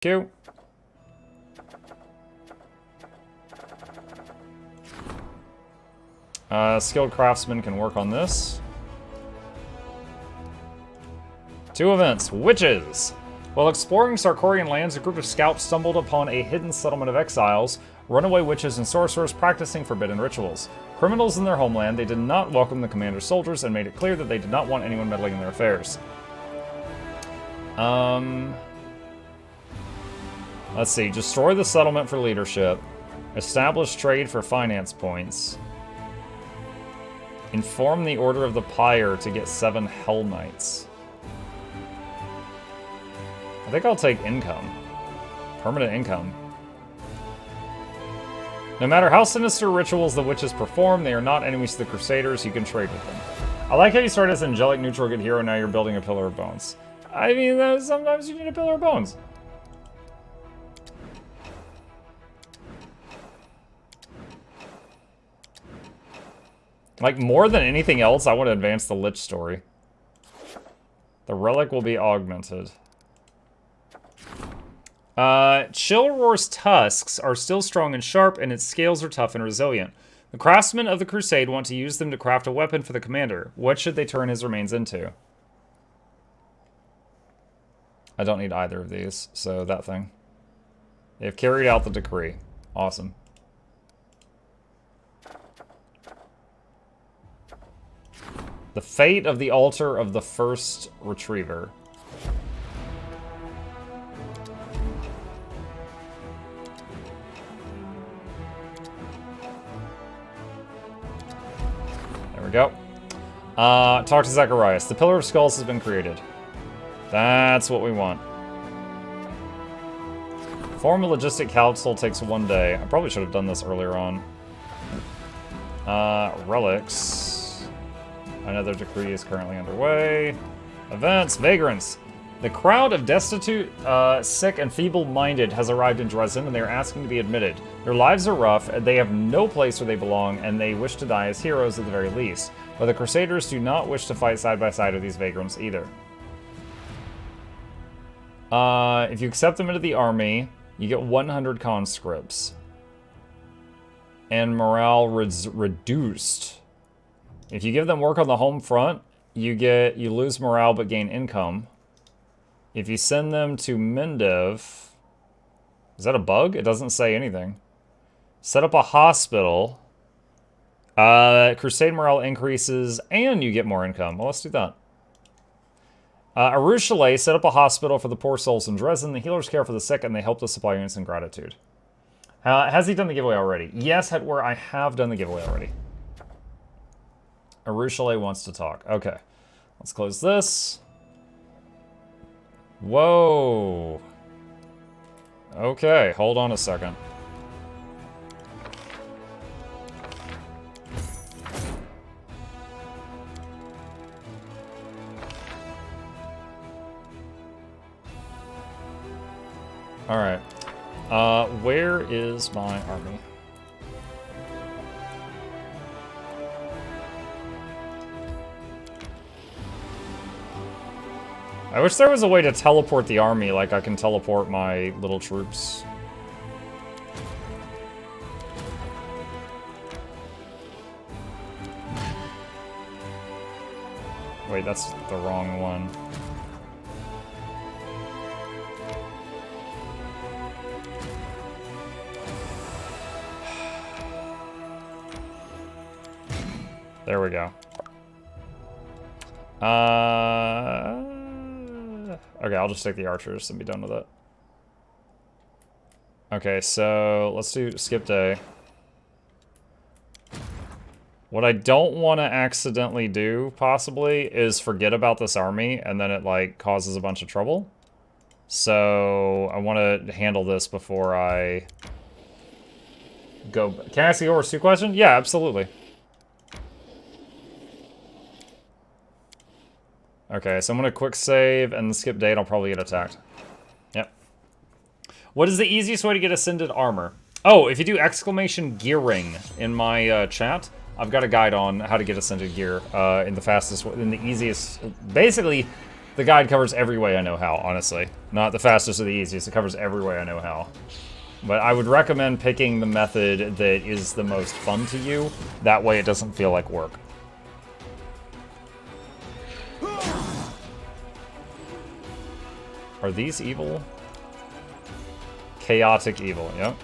Q. Skilled craftsman can work on this. 2 events. Witches. While exploring Sarkorian lands, a group of scouts stumbled upon a hidden settlement of exiles, runaway witches and sorcerers practicing forbidden rituals. Criminals in their homeland, they did not welcome the commander's soldiers and made it clear that they did not want anyone meddling in their affairs. Let's see. Destroy the settlement for leadership. Establish trade for finance points. Inform the Order of the Pyre to get 7 Hell Knights. I think I'll take income. Permanent income. No matter how sinister rituals the witches perform, they are not enemies to the Crusaders. You can trade with them. I like how you started as angelic neutral good hero, now you're building a pillar of bones. I mean, sometimes you need a pillar of bones. Like, more than anything else, I want to advance the Lich story. The relic will be augmented. Chillroar's tusks are still strong and sharp, and its scales are tough and resilient. The craftsmen of the Crusade want to use them to craft a weapon for the commander. What should they turn his remains into? I don't need either of these, so that thing. They've carried out the decree. Awesome. The fate of the altar of the first retriever. There we go. Talk to Zacharias. The Pillar of Skulls has been created. That's what we want. Form a logistic council takes 1 day. I probably should have done this earlier on. Relics. Another decree is currently underway. Events, vagrants. The crowd of destitute, sick, and feeble-minded has arrived in Dresden, and they are asking to be admitted. Their lives are rough, they have no place where they belong, and they wish to die as heroes at the very least. But the Crusaders do not wish to fight side by side with these vagrants either. If you accept them into the army, you get 100 conscripts. And morale reduced. If you give them work on the home front, you lose morale but gain income. If you send them to Mendev, is that a bug? It doesn't say anything. Set up a hospital. Crusade morale increases and you get more income. Well, let's do that. Arushale, set up a hospital for the poor souls in Dresden. The healers care for the sick and they help the supply units in gratitude. Has he done the giveaway already? Yes, Hetware, I have done the giveaway already. Arushale wants to talk. Okay. Let's close this. Whoa. Okay, hold on a second. Alright. Where is my army? I wish there was a way to teleport the army like I can teleport my little troops. Wait, that's the wrong one. There we go. Okay, I'll just take the archers and be done with it. Okay, so let's do skip day. What I don't want to accidentally do, possibly, is forget about this army, and then it, like, causes a bunch of trouble. So, I want to handle this before I go. Can I ask you a Horse 2 question? Yeah, absolutely. Okay, so I'm going to quick save and skip date. I'll probably get attacked. Yep. What is the easiest way to get Ascended Armor? Oh, if you do exclamation gearing in my chat, I've got a guide on how to get Ascended Gear in the fastest, in the easiest. Basically, The guide covers every way I know how, honestly. Not the fastest or the easiest. It covers every way I know how. But I would recommend picking the method that is the most fun to you. That way it doesn't feel like work. Are these evil? Chaotic evil, yep.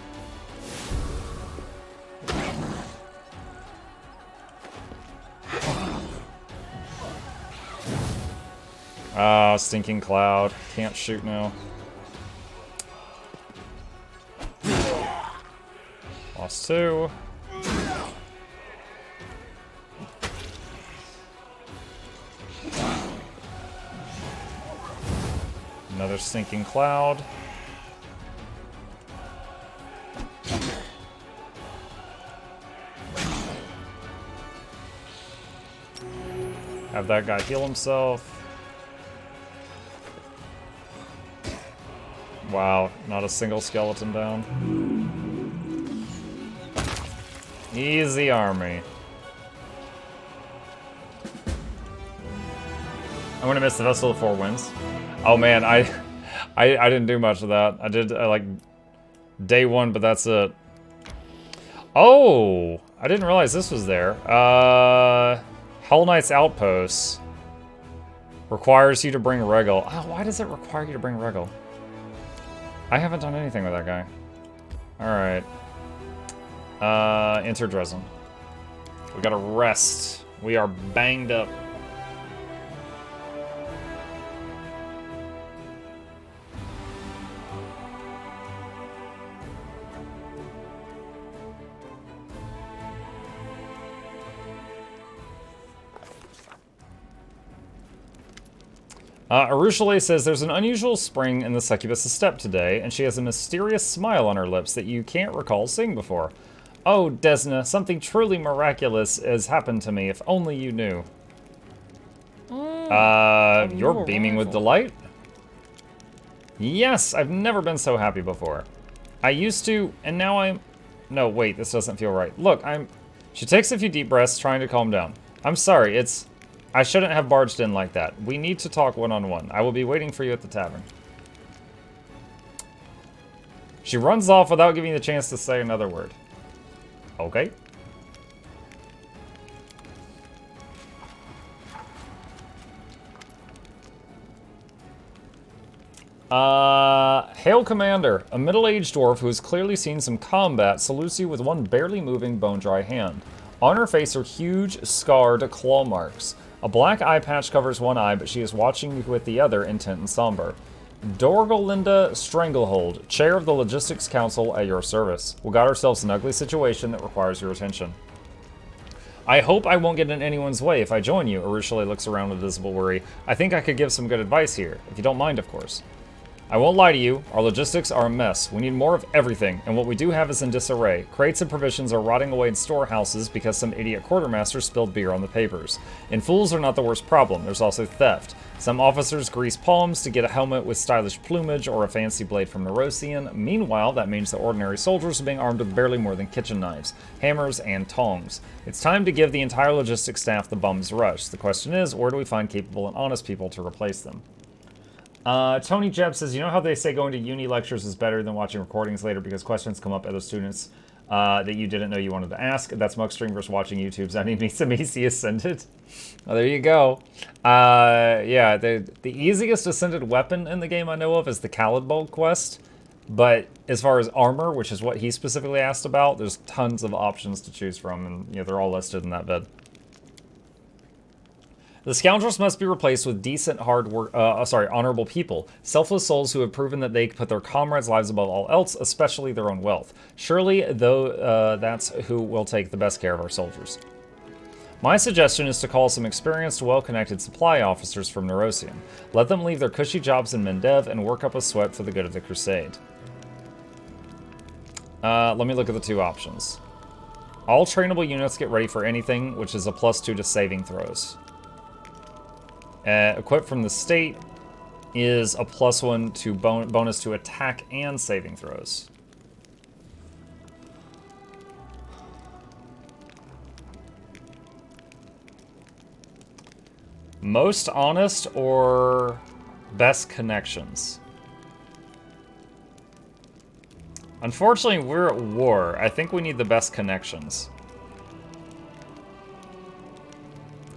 Ah, stinking cloud. Can't shoot now. Lost 2. Another stinking cloud. Have that guy heal himself. Wow, not a single skeleton down. Easy army. I'm gonna miss the Vessel of Four Winds. Oh man, I didn't do much of that. I did like day 1, but that's it. Oh, I didn't realize this was there. Hell Knight's Outpost requires you to bring Regal. Oh, why does it require you to bring Regal? I haven't done anything with that guy. Alright. Enter Dresden. We gotta rest. We are banged up. Arushale says, there's an unusual spring in the succubus's step today, and she has a mysterious smile on her lips that you can't recall seeing before. Oh, Desna, something truly miraculous has happened to me, if only you knew. You're beaming with delight? Yes, I've never been so happy before. I used to, and now I'm... No, wait, this doesn't feel right. Look, She takes a few deep breaths, trying to calm down. I'm sorry, I shouldn't have barged in like that. We need to talk one-on-one. I will be waiting for you at the tavern. She runs off without giving you the chance to say another word. Okay. Hail Commander. A middle-aged dwarf who has clearly seen some combat salutes you with one barely moving bone-dry hand. On her face are huge, scarred claw marks. A black eye patch covers one eye, but she is watching you with the other, intent and somber. Dorgalinda Stranglehold, Chair of the Logistics Council, at your service. We got ourselves an ugly situation that requires your attention. I hope I won't get in anyone's way if I join you. Arushale looks around with visible worry. I think I could give some good advice here, if you don't mind, of course. I won't lie to you, our logistics are a mess. We need more of everything, and what we do have is in disarray. Crates and provisions are rotting away in storehouses because some idiot quartermaster spilled beer on the papers. And fools are not the worst problem, there's also theft. Some officers grease palms to get a helmet with stylish plumage or a fancy blade from Nerosian. Meanwhile, that means that ordinary soldiers are being armed with barely more than kitchen knives, hammers, and tongs. It's time to give the entire logistics staff the bum's rush. The question is, where do we find capable and honest people to replace them? Tony Jeb says, you know how they say going to uni lectures is better than watching recordings later because questions come up other students that you didn't know you wanted to ask? That's Muckstream versus watching YouTube's I Need Some Easy Ascended. Well, there you go. Yeah, the easiest Ascended weapon in the game I know of is the Calidbolt quest. But as far as armor, which is what he specifically asked about, there's tons of options to choose from, and you know, they're all listed in that vid. The scoundrels must be replaced with decent, honorable people. Selfless souls who have proven that they put their comrades' lives above all else, especially their own wealth. Surely, though, that's who will take the best care of our soldiers. My suggestion is to call some experienced, well-connected supply officers from Nerosian. Let them leave their cushy jobs in Mendev and work up a sweat for the good of the crusade. Let me look at the two options. All trainable units get ready for anything, which is a +2 to saving throws. Equipped from the state is a +1 to bonus to attack and saving throws. Most honest or best connections? Unfortunately, we're at war. I think we need the best connections.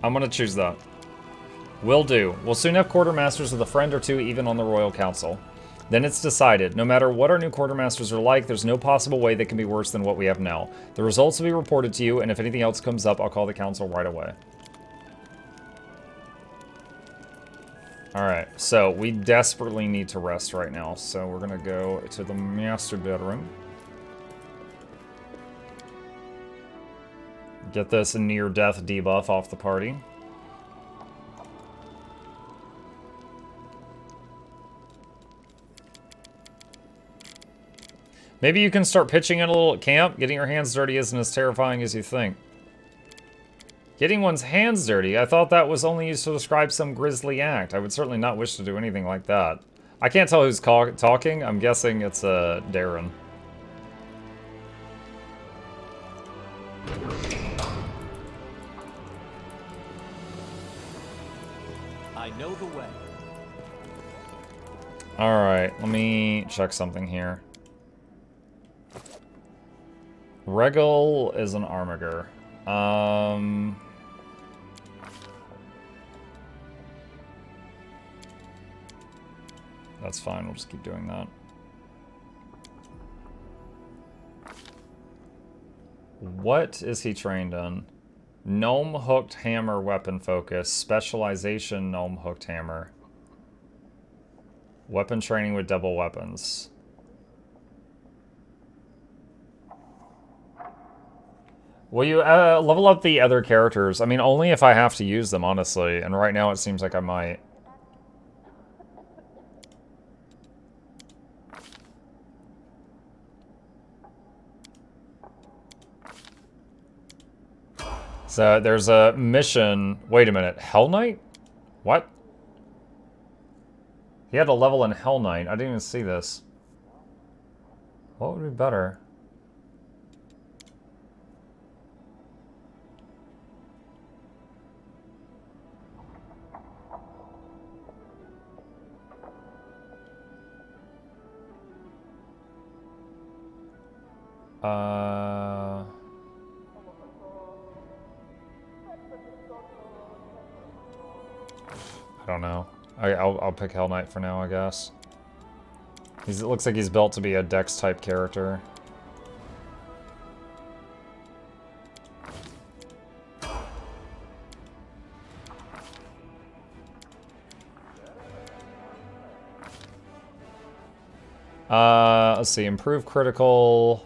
I'm gonna choose that. Will do. We'll soon have quartermasters with a friend or two even on the Royal Council. Then it's decided. No matter what our new quartermasters are like, there's no possible way they can be worse than what we have now. The results will be reported to you, and if anything else comes up, I'll call the council right away. Alright, so we desperately need to rest right now, so we're gonna go to the master bedroom. Get this near-death debuff off the party. Maybe you can start pitching in a little at camp. Getting your hands dirty isn't as terrifying as you think. Getting one's hands dirty? I thought that was only used to describe some grisly act. I would certainly not wish to do anything like that. I can't tell who's talking. I'm guessing it's Darren. I know the way. Alright, let me check something here. Regal is an Armiger. That's fine, we'll just keep doing that. What is he trained in? Gnome hooked hammer weapon focus. Specialization gnome hooked hammer. Weapon training with double weapons. Will you level up the other characters? I mean, only if I have to use them, honestly. And right now it seems like I might. So there's a mission. Wait a minute. Hell Knight? What? He had a level in Hell Knight. I didn't even see this. What would be better? I don't know. I'll pick Hell Knight for now, I guess. It looks like he's built to be a Dex type character. Let's see. Improve critical.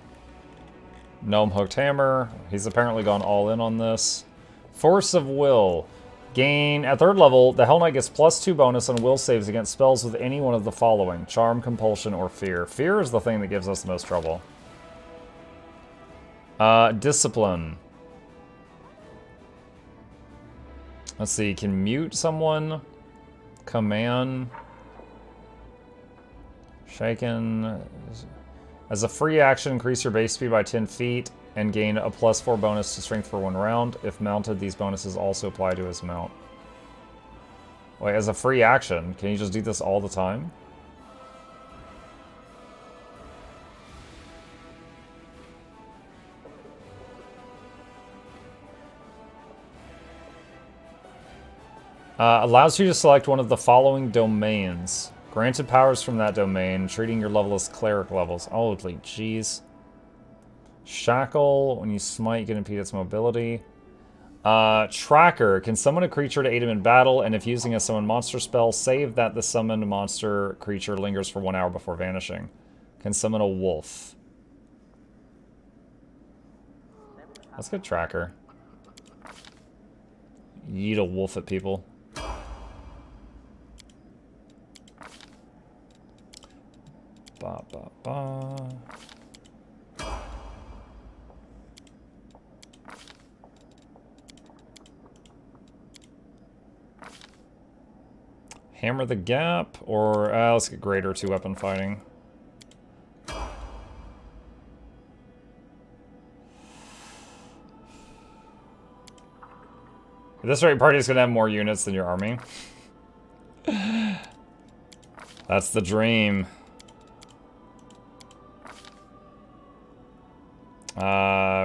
Gnome hooked hammer. He's apparently gone all in on this. Force of will. Gain, at 3rd level, the Hell Knight gets +2 bonus on will saves against spells with any one of the following. Charm, compulsion, or fear. Fear is the thing that gives us the most trouble. Discipline. Let's see, can mute someone. Command. Shaken. As a free action, increase your base speed by 10 feet and gain a +4 bonus to strength for 1 round. If mounted, these bonuses also apply to his mount. Wait, as a free action, can you just do this all the time? Allows you to select one of the following domains. Granted powers from that domain, treating your level as cleric levels. Holy jeez. Shackle, when you smite, you can impede its mobility. Tracker, can summon a creature to aid him in battle, and if using a summon monster spell, save that the summoned monster creature lingers for 1 hour before vanishing. Can summon a wolf. Let's get Tracker. Yeet a wolf at people. Ba ba ba. Hammer the gap, or let's get greater 2-weapon fighting. At this rate, party's gonna have more units than your army. That's the dream.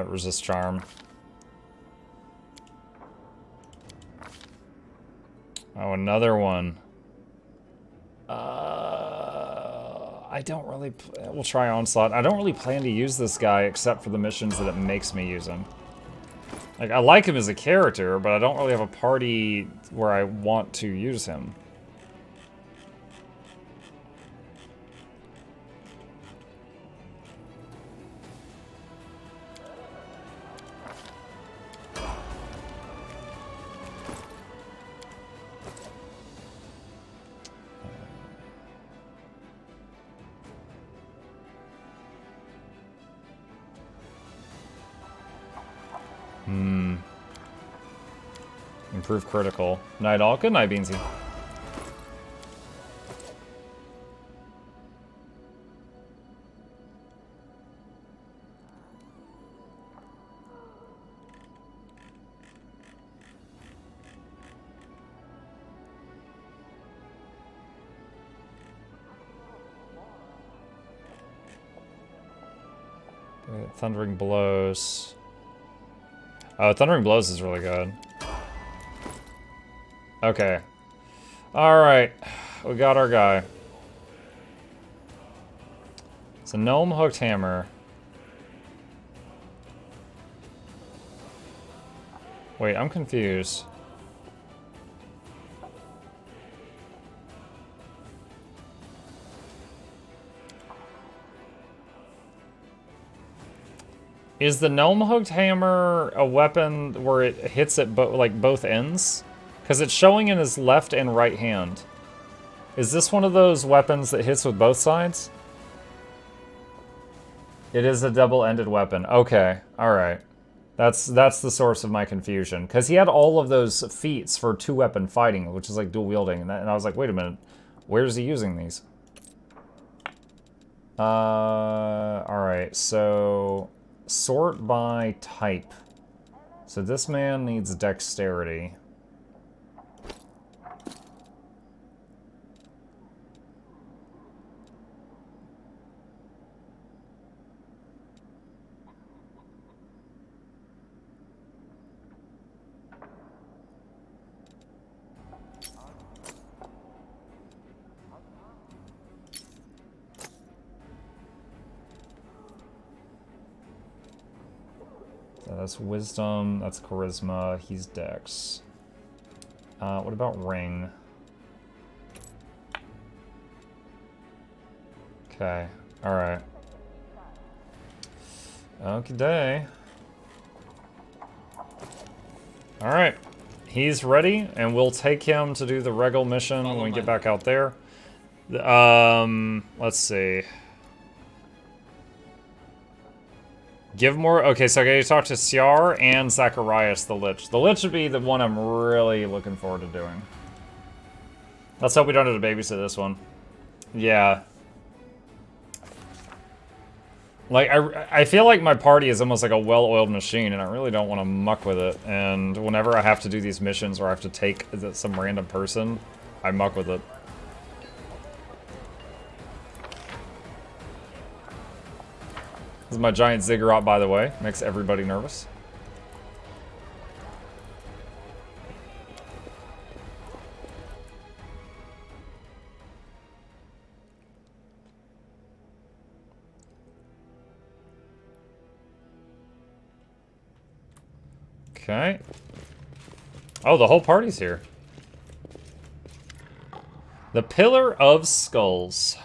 Resist charm. Oh, another one. I don't really... We'll try Onslaught. I don't really plan to use this guy except for the missions that it makes me use him. Like, I like him as a character, but I don't really have a party where I want to use him. Improve critical. Night all. Good night, Beansy. Thundering Blows. Oh, Thundering Blows is really good. Okay. Alright. We got our guy. It's a gnome hooked hammer. Wait, I'm confused. Is the gnome hooked hammer a weapon where it hits at both ends? Because it's showing in his left and right hand. Is this one of those weapons that hits with both sides? It is a double-ended weapon. Okay, alright. That's the source of my confusion. Because he had all of those feats for two-weapon fighting, which is like dual-wielding. And I was like, wait a minute. Where's he using these? Alright, so... Sort by type. So this man needs dexterity. That's wisdom, that's charisma, he's dex. What about ring? Okay, alright. Okay. Alright, he's ready, and we'll take him to do the regal mission when we get back out there. Let's see. Give more... Okay, so I gotta talk to Ciar and Zacharias the Lich. The Lich would be the one I'm really looking forward to doing. Let's hope we don't have to babysit this one. Yeah. Like, I feel like my party is almost like a well-oiled machine, and I really don't want to muck with it. And whenever I have to do these missions or I have to take some random person, I muck with it. This is my giant ziggurat, by the way. Makes everybody nervous. Okay. Oh, the whole party's here. The Pillar of Skulls.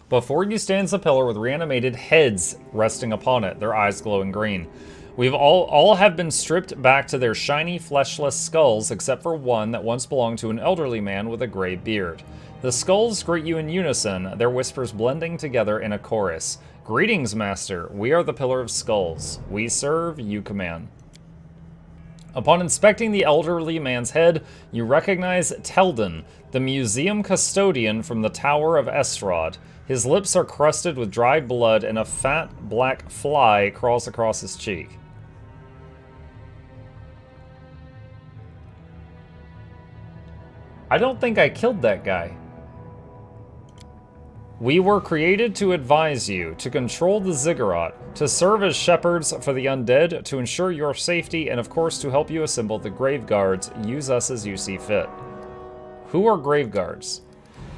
Before you stands a pillar with reanimated heads resting upon it, their eyes glowing green. We've all have been stripped back to their shiny, fleshless skulls, except for one that once belonged to an elderly man with a gray beard. The skulls greet you in unison, their whispers blending together in a chorus. Greetings, Master. We are the Pillar of Skulls. We serve, you command. Upon inspecting the elderly man's head, you recognize Teldon, the museum custodian from the Tower of Estrad. His lips are crusted with dried blood, and a fat black fly crawls across his cheek. I don't think I killed that guy. We were created to advise you, to control the ziggurat, to serve as shepherds for the undead, to ensure your safety, and of course to help you assemble the grave guards. Use us as you see fit. Who are grave guards?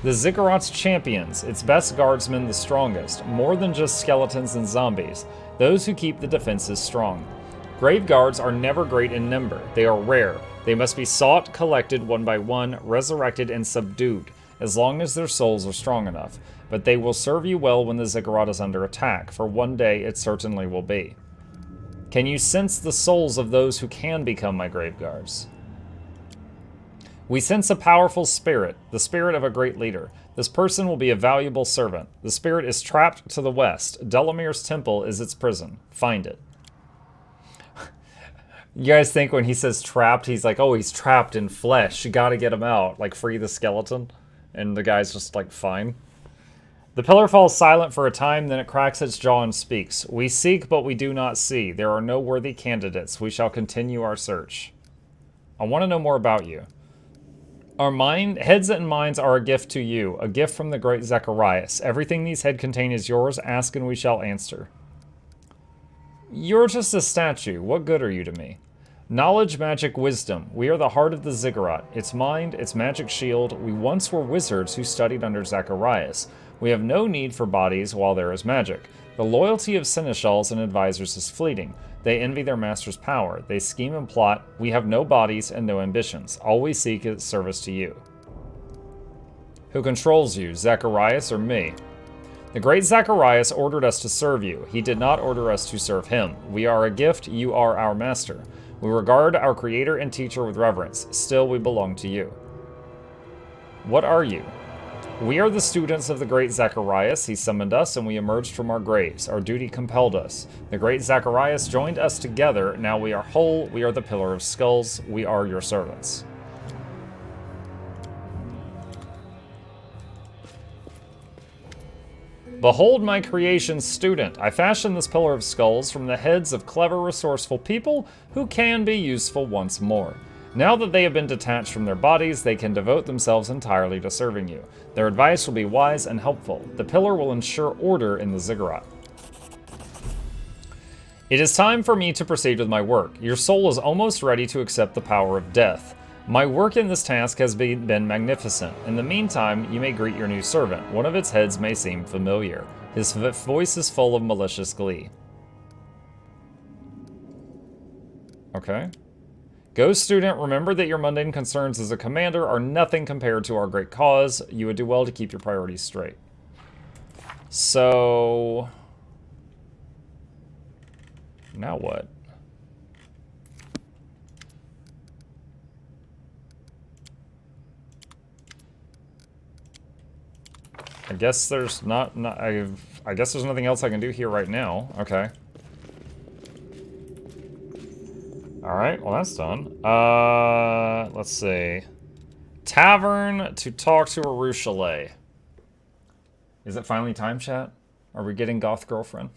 The ziggurat's champions, its best guardsmen, the strongest, more than just skeletons and zombies, those who keep the defenses strong. Grave guards are never great in number. They are rare. They must be sought, collected one by one, resurrected, and subdued, as long as their souls are strong enough. But they will serve you well when the ziggurat is under attack, for one day it certainly will be. Can you sense the souls of those who can become my grave guards? We sense a powerful spirit, the spirit of a great leader. This person will be a valuable servant. The spirit is trapped to the west. Delamir's temple is its prison. Find it. You guys think when he says trapped, he's like, oh, he's trapped in flesh. You gotta get him out. Like, free the skeleton. And the guy's just like, fine. The pillar falls silent for a time, then it cracks its jaw and speaks. We seek, but we do not see. There are no worthy candidates. We shall continue our search. I want to know more about you. Our heads and minds are a gift to you, a gift from the great Zacharias. Everything these heads contain is yours. Ask and we shall answer. You're just a statue. What good are you to me? Knowledge, magic, wisdom. We are the heart of the ziggurat. Its mind, its magic shield. We once were wizards who studied under Zacharias. We have no need for bodies while there is magic. The loyalty of seneschals and advisors is fleeting. They envy their master's power. They scheme and plot. We have no bodies and no ambitions. All we seek is service to you. Who controls you, Zacharias or me? The great Zacharias ordered us to serve you. He did not order us to serve him. We are a gift. You are our master. We regard our creator and teacher with reverence. Still, we belong to you. What are you? We are the students of the great Zacharias. He summoned us, and we emerged from our graves. Our duty compelled us. The great Zacharias joined us together. Now we are whole. We are the pillar of skulls. We are your servants. Behold my creation, student. I fashioned this pillar of skulls from the heads of clever, resourceful people who can be useful once more. Now that they have been detached from their bodies, they can devote themselves entirely to serving you. Their advice will be wise and helpful. The pillar will ensure order in the ziggurat. It is time for me to proceed with my work. Your soul is almost ready to accept the power of death. My work in this task has been magnificent. In the meantime, you may greet your new servant. One of its heads may seem familiar. His voice is full of malicious glee. Okay. Go, student, remember that your mundane concerns as a commander are nothing compared to our great cause. You would do well to keep your priorities straight. So... now what? I guess there's I guess there's nothing else I can do here right now. Okay. Alright, well that's done. Let's see. Tavern to talk to a Chalet. Is it finally time, chat? Are we getting goth girlfriend?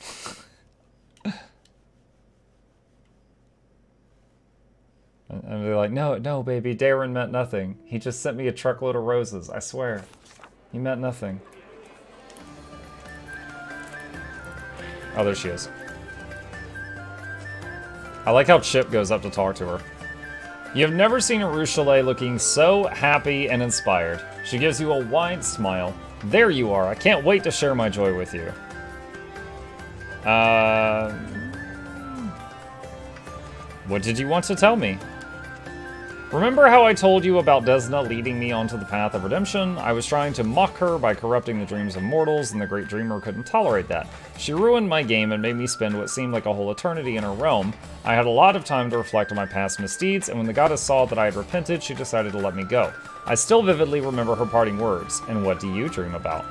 And they're like, no, baby, Darren meant nothing. He just sent me a truckload of roses, I swear. He meant nothing. Oh, there she is. I like how Chip goes up to talk to her. You have never seen a Chalet looking so happy and inspired. She gives you a wide smile. There you are. I can't wait to share my joy with you. What did you want to tell me? Remember how I told you about Desna leading me onto the path of redemption? I was trying to mock her by corrupting the dreams of mortals, and the great dreamer couldn't tolerate that. She ruined my game and made me spend what seemed like a whole eternity in her realm. I had a lot of time to reflect on my past misdeeds, and when the goddess saw that I had repented, she decided to let me go. I still vividly remember her parting words. And what do you dream about?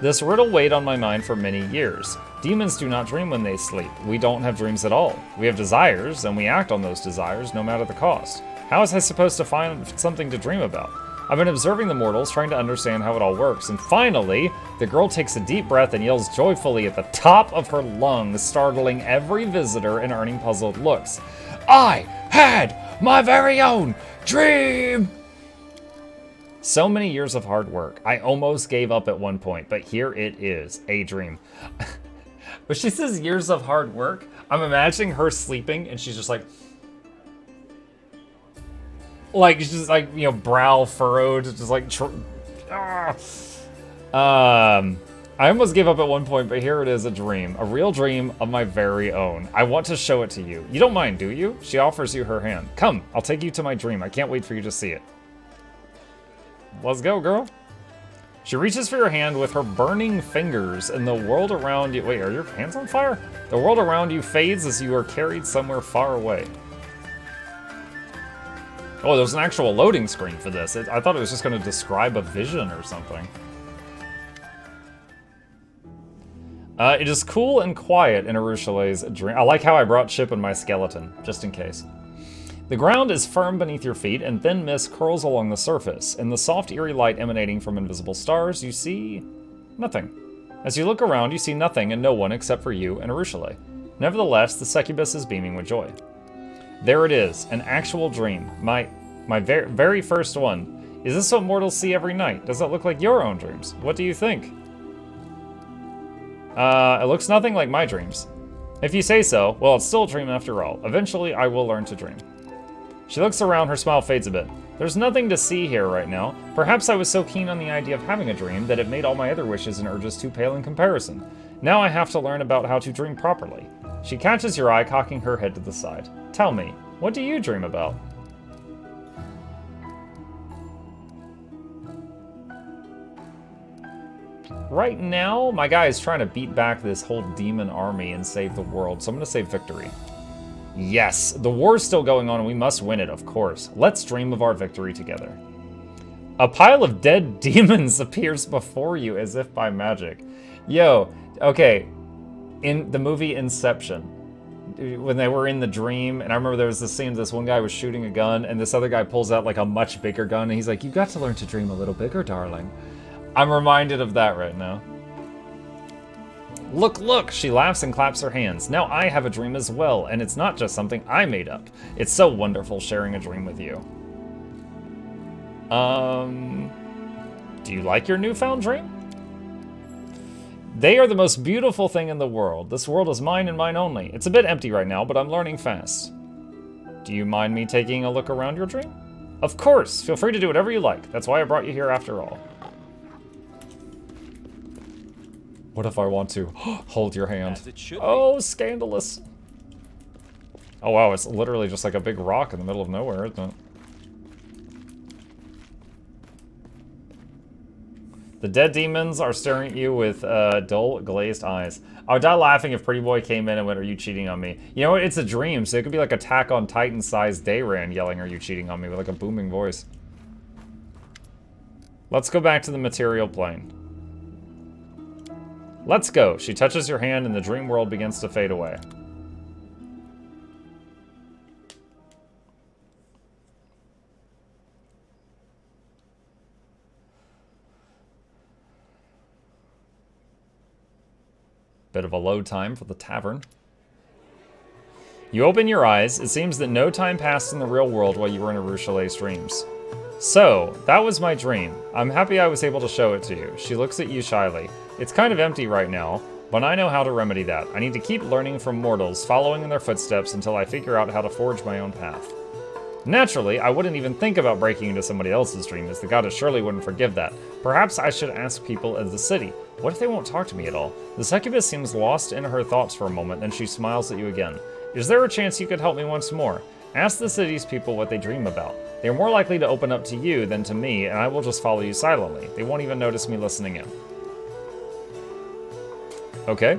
This riddle weighed on my mind for many years. Demons do not dream when they sleep. We don't have dreams at all. We have desires, and we act on those desires no matter the cost. How was I supposed to find something to dream about? I've been observing the mortals, trying to understand how it all works, and finally, the girl takes a deep breath and yells joyfully at the top of her lungs, startling every visitor and earning puzzled looks. I had my very own dream! So many years of hard work. I almost gave up at one point, but here it is, a dream. But she says years of hard work. I'm imagining her sleeping, and she's just like, she's just like, you know, brow furrowed, just like, I almost gave up at one point, but here it is, a dream. A real dream of my very own. I want to show it to you. You don't mind, do you? She offers you her hand. Come, I'll take you to my dream. I can't wait for you to see it. Let's go, girl. She reaches for your hand with her burning fingers, and the world around you... Wait, are your hands on fire? The world around you fades as you are carried somewhere far away. Oh, there's an actual loading screen for this. I thought it was just going to describe a vision or something. It is cool and quiet in Arushale's dream. I like how I brought Chip and my skeleton, just in case. The ground is firm beneath your feet, and thin mist curls along the surface. In the soft, eerie light emanating from invisible stars, you see nothing. As you look around, you see nothing and no one except for you and Arushale. Nevertheless, the succubus is beaming with joy. There it is, an actual dream. My very first one. Is this what mortals see every night? Does it look like your own dreams? What do you think? It looks nothing like my dreams. If you say so, well, it's still a dream after all. Eventually, I will learn to dream. She looks around, her smile fades a bit. There's nothing to see here right now. Perhaps I was so keen on the idea of having a dream that it made all my other wishes and urges too pale in comparison. Now I have to learn about how to dream properly. She catches your eye, cocking her head to the side. Tell me, what do you dream about? Right now, my guy is trying to beat back this whole demon army and save the world, so I'm gonna say victory. Yes, the war's still going on and we must win it, of course. Let's dream of our victory together. A pile of dead demons appears before you as if by magic. Yo, okay, in the movie Inception, when they were in the dream, and I remember there was this scene, this one guy was shooting a gun, and this other guy pulls out like a much bigger gun, and he's like, "You got to learn to dream a little bigger, darling." I'm reminded of that right now. Look, look, she laughs and claps her hands. Now I have a dream as well, and it's not just something I made up. It's so wonderful sharing a dream with you. Do you like your newfound dream? They are the most beautiful thing in the world. This world is mine and mine only. It's a bit empty right now, but I'm learning fast. Do you mind me taking a look around your dream? Of course, feel free to do whatever you like. That's why I brought you here after all. What if I want to hold your hand? Oh, scandalous. Oh wow, it's literally just like a big rock in the middle of nowhere, isn't it? The dead demons are staring at you with dull, glazed eyes. I would die laughing if Pretty Boy came in and went, "Are you cheating on me?" You know what? It's a dream, so it could be like Attack on Titan-sized Dayran yelling, "Are you cheating on me?" with like a booming voice. Let's go back to the material plane. Let's go. She touches your hand and the dream world begins to fade away. Bit of a load time for the tavern. You open your eyes. It seems that no time passed in the real world while you were in Arushale's dreams. So, that was my dream. I'm happy I was able to show it to you. She looks at you shyly. It's kind of empty right now, but I know how to remedy that. I need to keep learning from mortals, following in their footsteps until I figure out how to forge my own path. Naturally, I wouldn't even think about breaking into somebody else's dream, as the goddess surely wouldn't forgive that. Perhaps I should ask people of the city. What if they won't talk to me at all? The succubus seems lost in her thoughts for a moment, then she smiles at you again. Is there a chance you could help me once more? Ask the city's people what they dream about. They are more likely to open up to you than to me, and I will just follow you silently. They won't even notice me listening in. Okay.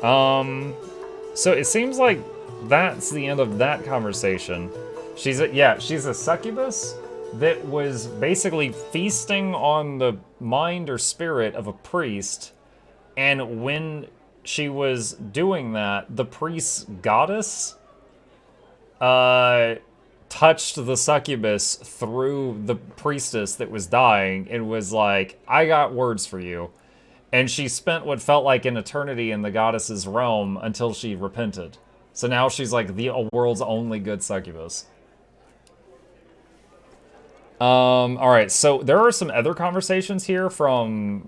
So it seems like that's the end of that conversation. She's a succubus? that was basically feasting on the mind or spirit of a priest, and when she was doing that, the priest's goddess touched the succubus through the priestess that was dying and was like, I got words for you. And she spent what felt like an eternity in the goddess's realm until she repented. So now she's like the world's only good succubus. All right, so there are some other conversations here from